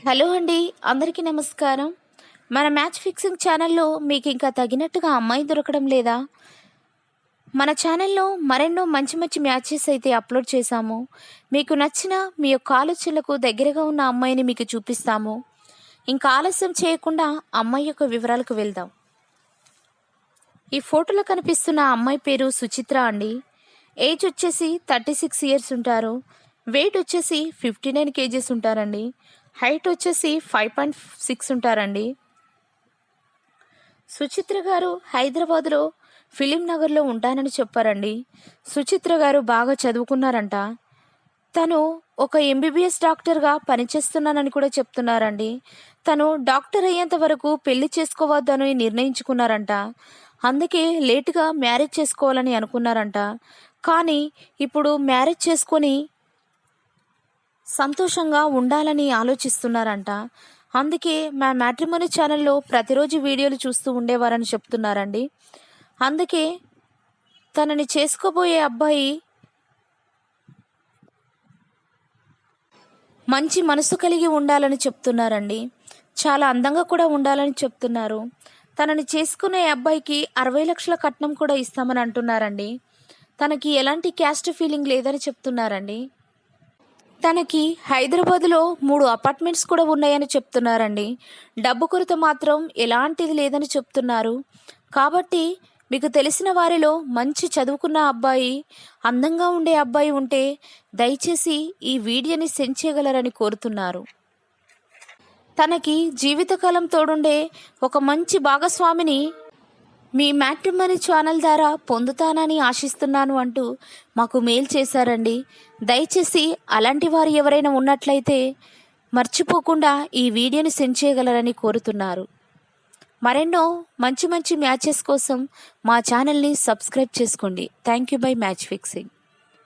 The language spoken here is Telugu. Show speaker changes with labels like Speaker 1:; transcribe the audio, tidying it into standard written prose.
Speaker 1: హలో అండి, అందరికీ నమస్కారం. మన మ్యాచ్ ఫిక్సింగ్ ఛానల్లో మీకు ఇంకా తగినట్టుగా అమ్మాయి దొరకడం లేదా? మన ఛానల్లో మరెన్నో మంచి మంచి మ్యాచెస్ అయితే అప్లోడ్ చేశాము. మీకు నచ్చిన మీ యొక్క ఆలోచనలకు దగ్గరగా ఉన్న అమ్మాయిని మీకు చూపిస్తాము. ఇంకా ఆలస్యం చేయకుండా అమ్మాయి యొక్క వివరాలకు వెళ్దాం. ఈ ఫోటోలో కనిపిస్తున్న అమ్మాయి పేరు సుచిత్ర అండి. ఏజ్ వచ్చేసి 36 ఇయర్స్ ఉంటారు. వెయిట్ వచ్చేసి 59 కేజీస్ ఉంటారండి. హైట్ వచ్చేసి 5.6 ఉంటారండి. సుచిత్ర గారు హైదరాబాద్లో ఫిలిం నగర్లో ఉంటానని చెప్పారండి. సుచిత్ర గారు బాగా చదువుకున్నారంట. తను ఒక ఎంబీబీఎస్ డాక్టర్గా పనిచేస్తున్నానని కూడా చెప్తున్నారండి. తను డాక్టర్ అయ్యేంత వరకు పెళ్లి చేసుకోవద్దని నిర్ణయించుకున్నారంట. అందుకే లేటుగా మ్యారేజ్ చేసుకోవాలని అనుకున్నారంట. కానీ ఇప్పుడు మ్యారేజ్ చేసుకొని సంతోషంగా ఉండాలని ఆలోచిస్తున్నారంట. అందుకే మా మ్యాట్రిమోనీ ఛానల్లో ప్రతిరోజు వీడియోలు చూస్తూ ఉండేవారని చెప్తున్నారండి. అందుకే తనని చేసుకోబోయే అబ్బాయి మంచి మనసు కలిగి ఉండాలని చెప్తున్నారండి. చాలా అందంగా కూడా ఉండాలని చెప్తున్నారు. తనని చేసుకునే అబ్బాయికి 60 లక్షల కట్నం కూడా ఇస్తామని అంటున్నారండి. తనకి ఎలాంటి క్యాస్ట్ ఫీలింగ్ లేదని చెప్తున్నారండి. తనకి హైదరాబాద్లో 3 అపార్ట్మెంట్స్ కూడా ఉన్నాయని చెప్తున్నారండి. డబ్బు కొరత మాత్రం ఎలాంటిది లేదని చెప్తున్నారు. కాబట్టి మీకు తెలిసిన వారిలో మంచి చదువుకున్న అబ్బాయి, అందంగా ఉండే అబ్బాయి ఉంటే దయచేసి ఈ వీడియోని సెండ్ చేయగలరని కోరుతున్నారు. తనకి జీవితకాలం తోడుండే ఒక మంచి భాగస్వామిని మీ మ్యాట్రిమోనీ ఛానల్ ద్వారా పొందుతానని ఆశిస్తున్నాను అంటూ మాకు మెయిల్ చేశారండి. దయచేసి అలాంటి వారు ఎవరైనా ఉన్నట్లయితే మర్చిపోకుండా ఈ వీడియోని సెండ్ చేయగలరని కోరుతున్నారు. మరెన్నో మంచి మంచి మ్యాచెస్ కోసం మా ఛానల్ని సబ్స్క్రైబ్ చేసుకోండి. Thank you by match fixing.